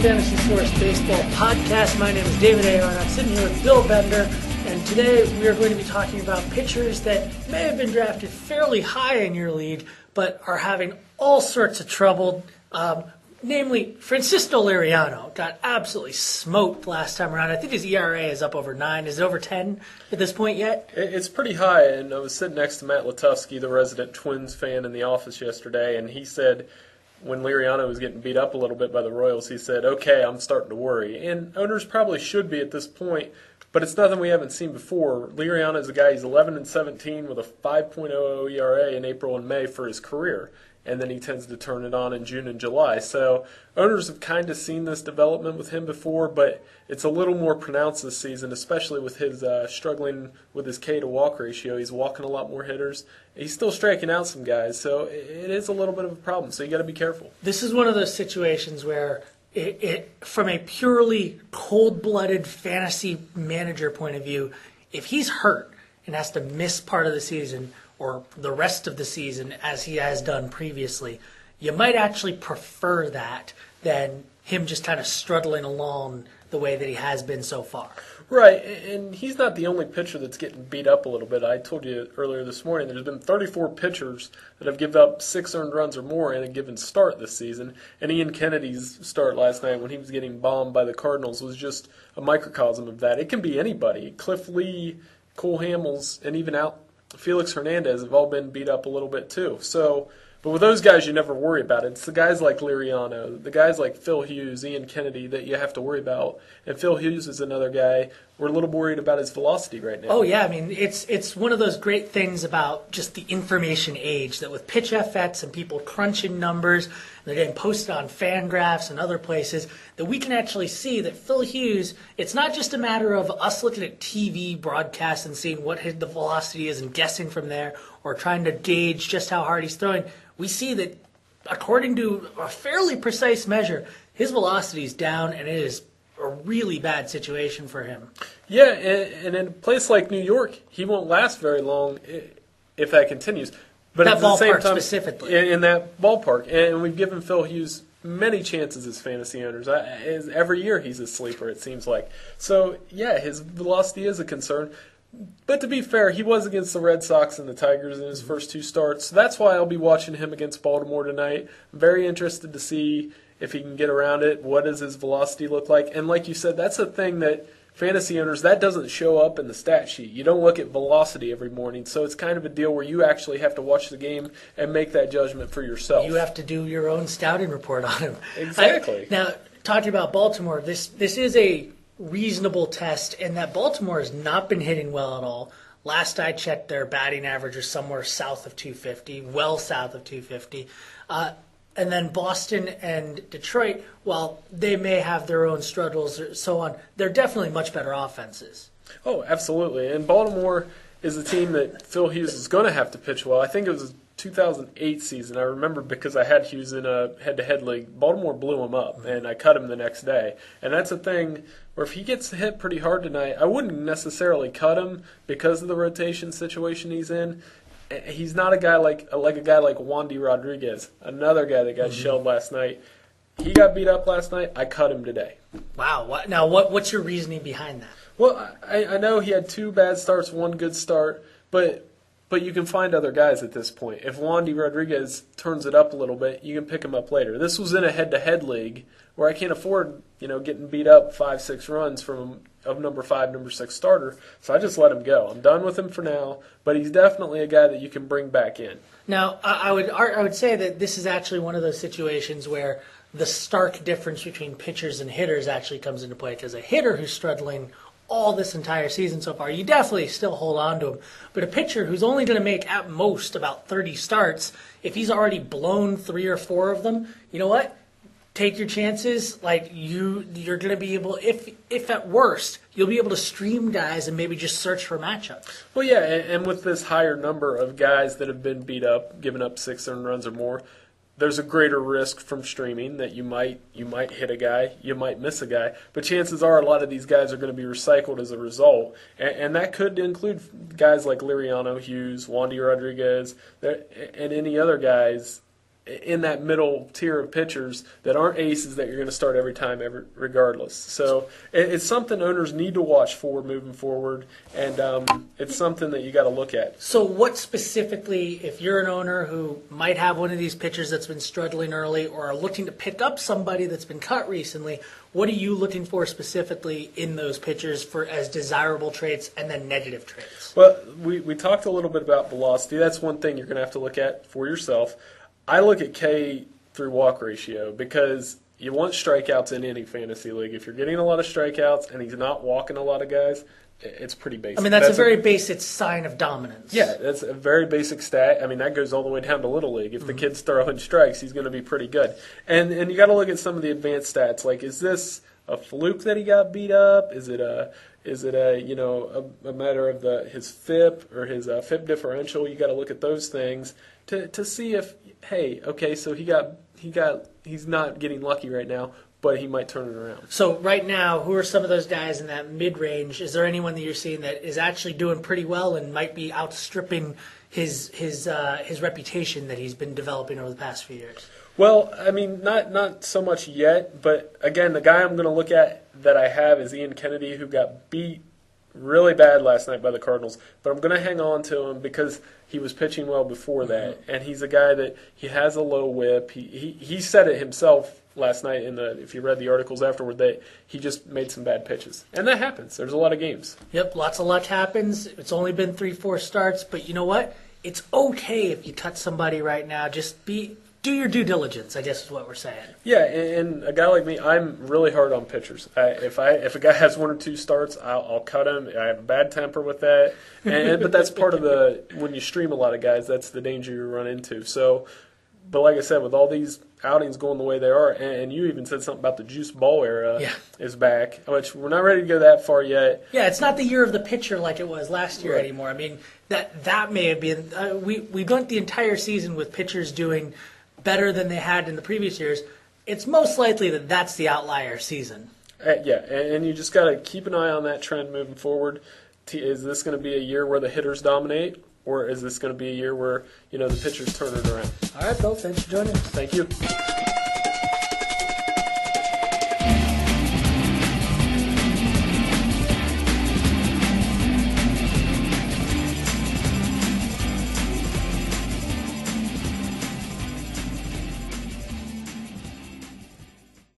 Fantasy Sports Baseball Podcast. My name is David A. Arnott. I'm sitting here with Bill Bender, and today we are going to be talking about pitchers that may have been drafted fairly high in your league, but are having all sorts of trouble. Namely, Francisco Liriano got absolutely smoked last time around. I think his ERA is up over 9. Is it over 10 at this point yet? It's pretty high, and I was sitting next to Matt Latufsky, the resident Twins fan, in the office yesterday, and he said when Liriano was getting beat up a little bit by the Royals, he said, okay, I'm starting to worry. And owners probably should be at this point, but it's nothing we haven't seen before. Liriano is a guy, he's 11-17 with a 5.00 ERA in April and May for his career. And then he tends to turn it on in June and July. So owners have kind of seen this development with him before, but it's a little more pronounced this season, especially with his struggling with his K to walk ratio. He's walking a lot more hitters. He's still striking out some guys, so it is a little bit of a problem. So you got to be careful. This is one of those situations where from a purely cold-blooded fantasy manager point of view, if he's hurt and has to miss part of the season or the rest of the season as he has done previously, you might actually prefer that than him just kind of struggling along the way that he has been so far. Right, and he's not the only pitcher that's getting beat up a little bit. I told you earlier this morning there's been 34 pitchers that have given up 6 earned runs or more in a given start this season, and Ian Kennedy's start last night when he was getting bombed by the Cardinals was just a microcosm of that. It can be anybody. Cliff Lee, Cole Hamels, and even Felix Hernandez have all been beat up a little bit too. So, but with those guys, you never worry about it. It's the guys like Liriano, the guys like Phil Hughes, Ian Kennedy that you have to worry about. And Phil Hughes is another guy. We're a little worried about his velocity right now. Oh, yeah. I mean, it's one of those great things about just the information age that with pitch FX and people crunching numbers, they're getting posted on Fangraphs and other places, that we can actually see that Phil Hughes, it's not just a matter of us looking at TV broadcasts and seeing what the velocity is and guessing from there or trying to gauge just how hard he's throwing. We see that according to a fairly precise measure, his velocity is down, and it is a really bad situation for him. Yeah, and in a place like New York, he won't last very long if that continues. But that at the same ballpark time, specifically. In that ballpark. And we've given Phil Hughes many chances as fantasy owners. Every year he's a sleeper, it seems like. So, yeah, his velocity is a concern. But to be fair, he was against the Red Sox and the Tigers in his first 2 starts. So that's why I'll be watching him against Baltimore tonight. I'm very interested to see if he can get around it. What does his velocity look like? And like you said, that's a thing that fantasy owners, that doesn't show up in the stat sheet. You don't look at velocity every morning. So it's kind of a deal where you actually have to watch the game and make that judgment for yourself. You have to do your own scouting report on him. Exactly. Now, talking about Baltimore, this is a reasonable test in that Baltimore has not been hitting well at all. Last I checked, their batting average is somewhere south of 250, well south of 250. And then Boston and Detroit, while they may have their own struggles or so on, they're definitely much better offenses. Oh, absolutely. And Baltimore is a team that Phil Hughes is going to have to pitch well. I think it was a 2008 season. I remember because I had Hughes in a head-to-head league. Baltimore blew him up, and I cut him the next day. And that's a thing where if he gets hit pretty hard tonight, I wouldn't necessarily cut him because of the rotation situation he's in. He's not a guy like a guy like Wandy Rodriguez, another guy that got shelled last night. He got beat up last night. I cut him today. Wow. Now, what's your reasoning behind that? Well, I know he had 2 bad starts, 1 good start, but you can find other guys at this point. If Wandy Rodriguez turns it up a little bit, you can pick him up later. This was in a head-to-head league where I can't afford, getting beat up 5-6 runs from a number 5, number 6 starter. So I just let him go. I'm done with him for now, but he's definitely a guy that you can bring back in. Now, I would say that this is actually one of those situations where the stark difference between pitchers and hitters actually comes into play, because a hitter who's struggling all this entire season so far, you definitely still hold on to him. But a pitcher who's only going to make at most about 30 starts, if he's already blown 3 or 4 of them, you know what? Take your chances. Like you're going to be able, if at worst, you'll be able to stream guys and maybe just search for matchups. Well, yeah, and with this higher number of guys that have been beat up, given up 6 earned runs or more, there's a greater risk from streaming that you might hit a guy, you might miss a guy, but chances are a lot of these guys are going to be recycled as a result, and that could include guys like Liriano, Hughes, Wandy Rodriguez, and any other guys in that middle tier of pitchers that aren't aces that you're going to start every time, regardless. So it's something owners need to watch for moving forward, and it's something that you got to look at. So what specifically, if you're an owner who might have one of these pitchers that's been struggling early or are looking to pick up somebody that's been cut recently, what are you looking for specifically in those pitchers for as desirable traits and then negative traits? Well, we talked a little bit about velocity. That's one thing you're going to have to look at for yourself. I look at K through walk ratio because you want strikeouts in any fantasy league. If you're getting a lot of strikeouts and he's not walking a lot of guys, it's pretty basic. I mean, that's a very basic sign of dominance. Yeah, that's a very basic stat. I mean, that goes all the way down to Little League. If the kid's throwing strikes, he's going to be pretty good. And you got to look at some of the advanced stats. Like, is this a fluke that he got beat up? Is it a matter of his FIP or his FIP differential? You got to look at those things to see if, hey, okay, so he's not getting lucky right now, but he might turn it around. So right now, who are some of those guys in that mid-range? Is there anyone that you're seeing that is actually doing pretty well and might be outstripping his reputation that he's been developing over the past few years? Well, I mean, not so much yet, but again, the guy I'm going to look at that I have is Ian Kennedy, who got beat really bad last night by the Cardinals, but I'm going to hang on to him because he was pitching well before that, and he's a guy that he has a low whip. He said it himself last night if you read the articles afterward, that he just made some bad pitches. And that happens. There's a lot of games. Yep, lots of luck happens. It's only been 3-4 starts, but you know what? It's okay if you cut somebody right now. Just do your due diligence, I guess is what we're saying. Yeah, and a guy like me, I'm really hard on pitchers. If a guy has 1 or 2 starts, I'll cut him. I have a bad temper with that. But that's part of when you stream a lot of guys, that's the danger you run into. So, but like I said, with all these outings going the way they are, and you even said something about the juice ball era is back, which we're not ready to go that far yet. Yeah, it's not the year of the pitcher like it was last year anymore. I mean, that may have been we went the entire season with pitchers doing better than they had in the previous years. It's most likely that that's the outlier season. And you just got to keep an eye on that trend moving forward. Is this going to be a year where the hitters dominate, or is this going to be a year where the pitchers turn it around? All right, Bill, thanks for joining us. Thank you.